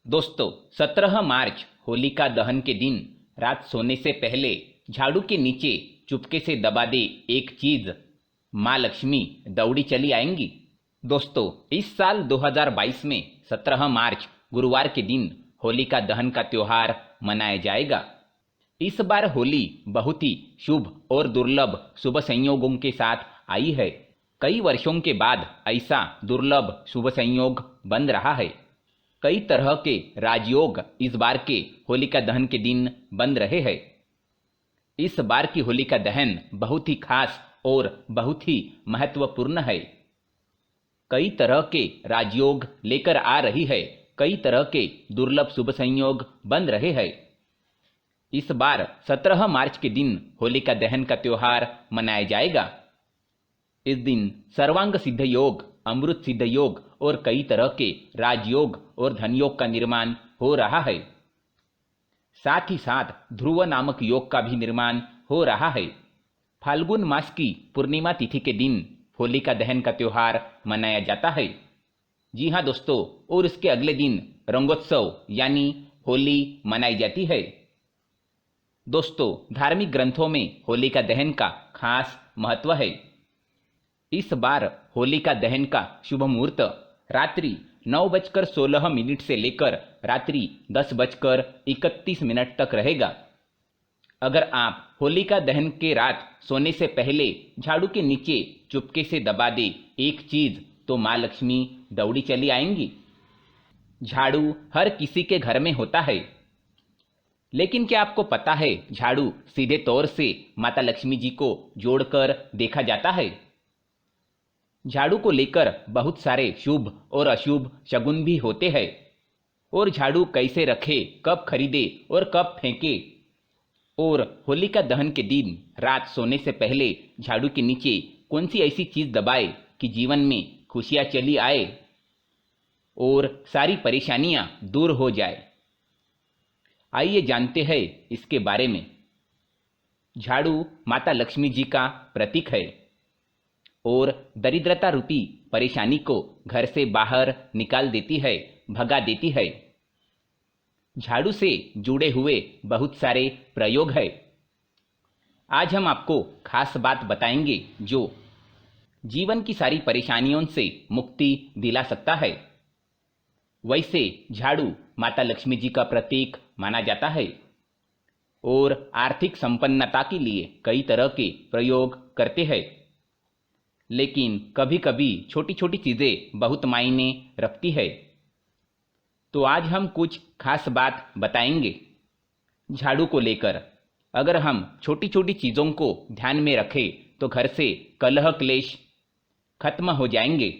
दोस्तों, 17 मार्च होलिका दहन के दिन रात सोने से पहले झाड़ू के नीचे चुपके से दबा दे एक चीज, माँ लक्ष्मी दौड़ी चली आएंगी। दोस्तों, इस साल 2022 में 17 मार्च गुरुवार के दिन होलिका दहन का त्योहार मनाया जाएगा। इस बार होली बहुत ही शुभ और दुर्लभ शुभ संयोगों के साथ आई है। कई वर्षों के बाद ऐसा दुर्लभ शुभ संयोग बन रहा है। कई तरह के राजयोग इस बार के होलिका दहन के दिन बन रहे हैं। इस बार की होलिका दहन बहुत ही खास और बहुत ही महत्वपूर्ण है। कई तरह के राजयोग लेकर आ रही है। कई तरह के दुर्लभ शुभ संयोग बन रहे हैं। इस बार 17 मार्च के दिन होलिका दहन का त्योहार मनाया जाएगा। इस दिन सर्वांग सिद्ध योग, अमृत सिद्ध योग और कई तरह के राजयोग और धनयोग का निर्माण हो रहा है। साथ ही साथ ध्रुव नामक योग का भी निर्माण हो रहा है। फाल्गुन मास की पूर्णिमा तिथि के दिन होलिका दहन का त्योहार मनाया जाता है। जी हाँ दोस्तों, और इसके अगले दिन रंगोत्सव यानी होली मनाई जाती है। दोस्तों, धार्मिक ग्रंथों में होलिका दहन का खास महत्व है। इस बार होलिका दहन का शुभ मुहूर्त रात्रि 9:16 से लेकर रात्रि 10:31 तक रहेगा। अगर आप होलिका दहन के रात सोने से पहले झाड़ू के नीचे चुपके से दबा दे एक चीज, तो माँ लक्ष्मी दौड़ी चली आएंगी। झाड़ू हर किसी के घर में होता है, लेकिन क्या आपको पता है झाड़ू सीधे तौर से माता लक्ष्मी जी को जोड़कर देखा जाता है। झाड़ू को लेकर बहुत सारे शुभ और अशुभ शगुन भी होते हैं। और झाड़ू कैसे रखे, कब खरीदे और कब फेंके, और होलिका दहन के दिन रात सोने से पहले झाड़ू के नीचे कौन सी ऐसी चीज दबाए कि जीवन में खुशियां चली आए और सारी परेशानियां दूर हो जाए। आइए जानते हैं इसके बारे में। झाड़ू माता लक्ष्मी जी का प्रतीक है और दरिद्रता रूपी परेशानी को घर से बाहर निकाल देती है, भगा देती है। झाड़ू से जुड़े हुए बहुत सारे प्रयोग है। आज हम आपको खास बात बताएंगे जो जीवन की सारी परेशानियों से मुक्ति दिला सकता है। वैसे झाड़ू माता लक्ष्मी जी का प्रतीक माना जाता है और आर्थिक संपन्नता के लिए कई तरह के प्रयोग करते हैं। लेकिन कभी कभी छोटी छोटी चीजें बहुत मायने रखती है। तो आज हम कुछ खास बात बताएंगे झाड़ू को लेकर। अगर हम छोटी छोटी चीजों को ध्यान में रखें तो घर से कलह क्लेश खत्म हो जाएंगे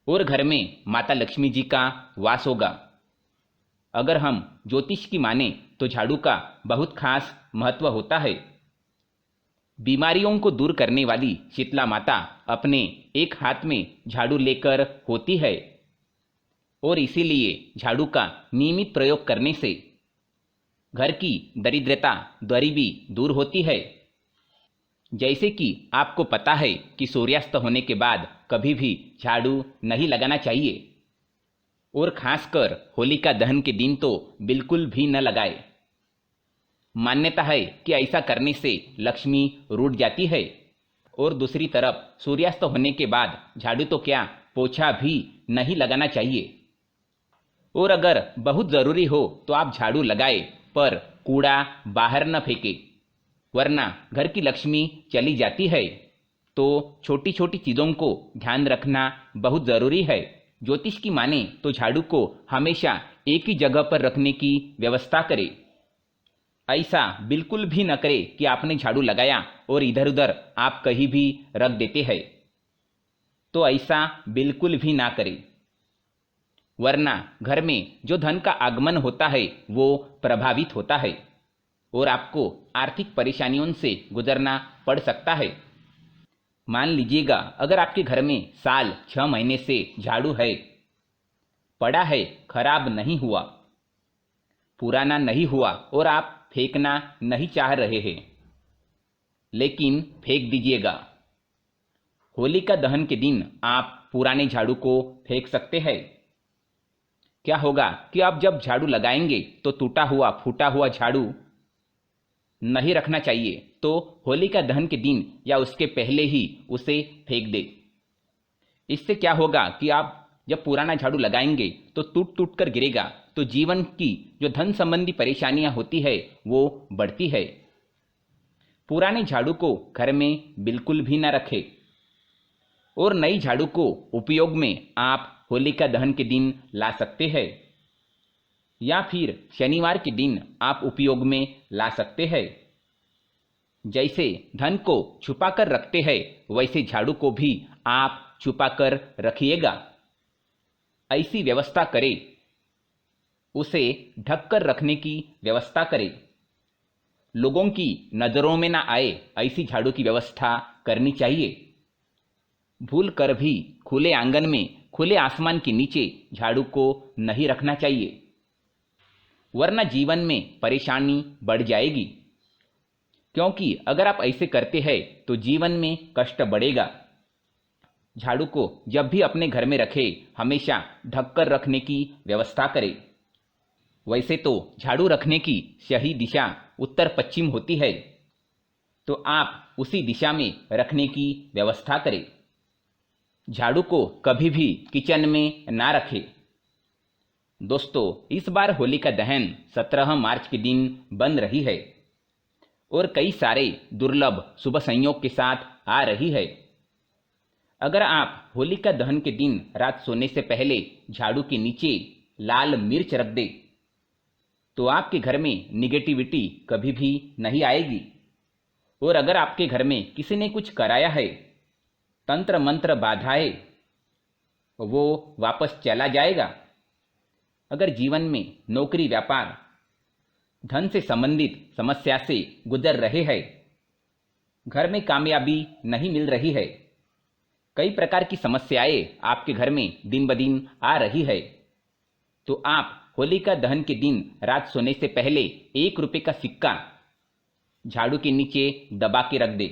और घर में माता लक्ष्मी जी का वास होगा। अगर हम ज्योतिष की माने तो झाड़ू का बहुत खास महत्व होता है। बीमारियों को दूर करने वाली शीतला माता अपने एक हाथ में झाड़ू लेकर होती है और इसीलिए झाड़ू का नियमित प्रयोग करने से घर की दरिद्रता गरीबी दूर होती है। जैसे कि आपको पता है कि सूर्यास्त होने के बाद कभी भी झाड़ू नहीं लगाना चाहिए और खासकर होलिका दहन के दिन तो बिल्कुल भी न लगाए। मान्यता है कि ऐसा करने से लक्ष्मी रूठ जाती है और दूसरी तरफ सूर्यास्त होने के बाद झाड़ू तो क्या, पोछा भी नहीं लगाना चाहिए। और अगर बहुत जरूरी हो तो आप झाड़ू लगाए पर कूड़ा बाहर न फेंके, वरना घर की लक्ष्मी चली जाती है। तो छोटी छोटी चीजों को ध्यान रखना बहुत जरूरी है। ज्योतिष की माने तो झाड़ू को हमेशा एक ही जगह पर रखने की व्यवस्था करें। ऐसा बिल्कुल भी न करें कि आपने झाड़ू लगाया और इधर उधर आप कहीं भी रख देते हैं। तो ऐसा बिल्कुल भी ना करें, वरना घर में जो धन का आगमन होता है वो प्रभावित होता है और आपको आर्थिक परेशानियों से गुजरना पड़ सकता है। मान लीजिएगा अगर आपके घर में साल 6 महीने से झाड़ू है, पड़ा है, खराब नहीं हुआ, पुराना नहीं हुआ और आप फेंकना नहीं चाह रहे हैं, लेकिन फेंक दीजिएगा। होलिका दहन के दिन आप पुराने झाड़ू को फेंक सकते हैं। क्या होगा कि आप जब झाड़ू लगाएंगे तो टूटा हुआ फूटा हुआ झाड़ू नहीं रखना चाहिए, तो होलिका दहन के दिन या उसके पहले ही उसे फेंक दे। इससे क्या होगा कि आप जब पुराना झाड़ू लगाएंगे तो टूट टूट कर गिरेगा, तो जीवन की जो धन संबंधी परेशानियां होती है वो बढ़ती है। पुराने झाड़ू को घर में बिल्कुल भी न रखें और नई झाड़ू को उपयोग में आप होलिका दहन के दिन ला सकते हैं या फिर शनिवार के दिन आप उपयोग में ला सकते हैं। जैसे धन को छुपा कर रखते हैं वैसे झाड़ू को भी आप छुपा कर रखिएगा। ऐसी व्यवस्था करें, उसे ढक कर रखने की व्यवस्था करें, लोगों की नज़रों में ना आए ऐसी झाड़ू की व्यवस्था करनी चाहिए। भूल कर भी खुले आंगन में खुले आसमान के नीचे झाड़ू को नहीं रखना चाहिए, वरना जीवन में परेशानी बढ़ जाएगी। क्योंकि अगर आप ऐसे करते हैं तो जीवन में कष्ट बढ़ेगा। झाड़ू को जब भी अपने घर में रखें हमेशा ढककर रखने की व्यवस्था करें। वैसे तो झाड़ू रखने की सही दिशा उत्तर पश्चिम होती है, तो आप उसी दिशा में रखने की व्यवस्था करें। झाड़ू को कभी भी किचन में ना रखें। दोस्तों, इस बार होलिका दहन 17 मार्च के दिन बन रही है और कई सारे दुर्लभ शुभ संयोग के साथ आ रही है। अगर आप होलिका दहन के दिन रात सोने से पहले झाड़ू के नीचे लाल मिर्च रख दें तो आपके घर में निगेटिविटी कभी भी नहीं आएगी। और अगर आपके घर में किसी ने कुछ कराया है, तंत्र मंत्र बाधाएं, वो वापस चला जाएगा। अगर जीवन में नौकरी व्यापार धन से संबंधित समस्या से गुजर रहे हैं, घर में कामयाबी नहीं मिल रही है, कई प्रकार की समस्याएं आपके घर में दिन ब दिन आ रही है, तो आप होलिका दहन के दिन रात सोने से पहले 1 रुपये का सिक्का झाड़ू के नीचे दबा के रख दे,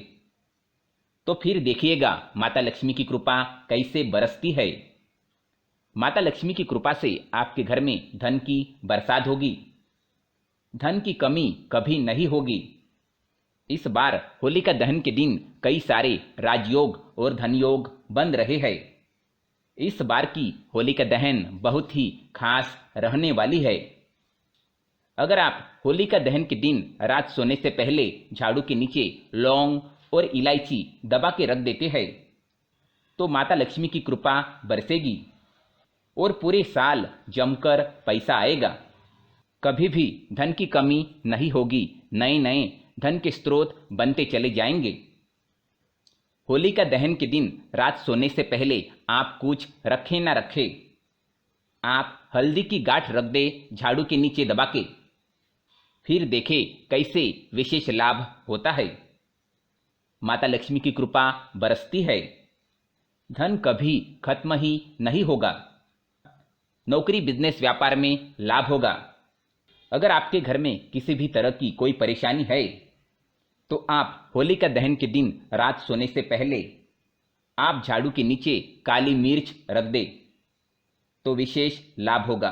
तो फिर देखिएगा माता लक्ष्मी की कृपा कैसे बरसती है। माता लक्ष्मी की कृपा से आपके घर में धन की बरसात होगी, धन की कमी कभी नहीं होगी। इस बार होलिका दहन के दिन कई सारे राजयोग और धनयोग बन रहे हैं। इस बार की होलिका दहन बहुत ही खास रहने वाली है। अगर आप होलिका दहन के दिन रात सोने से पहले झाड़ू के नीचे लौंग और इलायची दबा के रख देते हैं तो माता लक्ष्मी की कृपा बरसेगी और पूरे साल जमकर पैसा आएगा। कभी भी धन की कमी नहीं होगी, नए नए धन के स्रोत बनते चले जाएंगे। होलिका दहन के दिन रात सोने से पहले आप कुछ रखें ना रखें, आप हल्दी की गांठ रख दे झाड़ू के नीचे दबा के, फिर देखें कैसे विशेष लाभ होता है। माता लक्ष्मी की कृपा बरसती है, धन कभी खत्म ही नहीं होगा, नौकरी बिजनेस व्यापार में लाभ होगा। अगर आपके घर में किसी भी तरह की कोई परेशानी है तो आप होलिका दहन के दिन रात सोने से पहले आप झाड़ू के नीचे काली मिर्च रख दे तो विशेष लाभ होगा।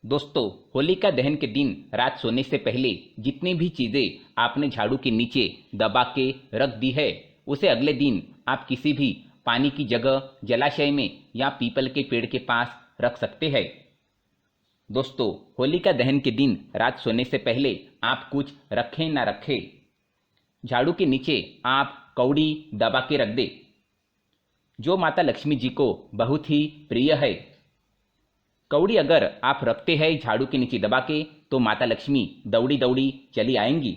दोस्तों, होलिका दहन के दिन रात सोने से पहले जितनी भी चीज़ें आपने झाड़ू के नीचे दबा के रख दी है उसे अगले दिन आप किसी भी पानी की जगह जलाशय में या पीपल के पेड़ के पास रख सकते हैं। दोस्तों, होलिका दहन के दिन रात सोने से पहले आप कुछ रखें ना रखें, झाड़ू के नीचे आप कौड़ी दबा के रख दे जो माता लक्ष्मी जी को बहुत ही प्रिय है। कौड़ी अगर आप रखते हैं झाड़ू के नीचे दबा के तो माता लक्ष्मी दौड़ी दौड़ी चली आएंगी।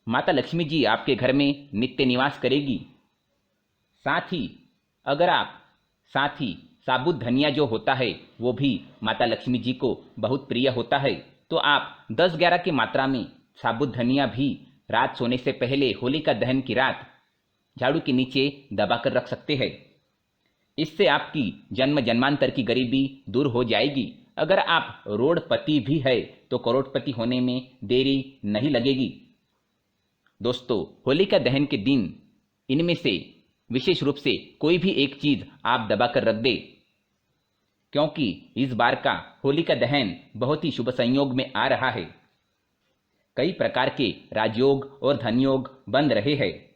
माता लक्ष्मी जी आपके घर में नित्य निवास करेगी। साथ ही साबुत धनिया जो होता है वो भी माता लक्ष्मी जी को बहुत प्रिय होता है, तो आप 10-11 की मात्रा में साबुत धनिया भी रात सोने से पहले होलिका दहन की रात झाड़ू के नीचे दबाकर रख सकते हैं। इससे आपकी जन्म जन्मांतर की गरीबी दूर हो जाएगी। अगर आप रोडपति भी है तो करोड़पति होने में देरी नहीं लगेगी। दोस्तों, होलिका दहन के दिन इनमें से विशेष रूप से कोई भी एक चीज आप दबाकर रख दे, क्योंकि इस बार का होलिका दहन बहुत ही शुभ संयोग में आ रहा है। कई प्रकार के राजयोग और धनयोग बन रहे हैं।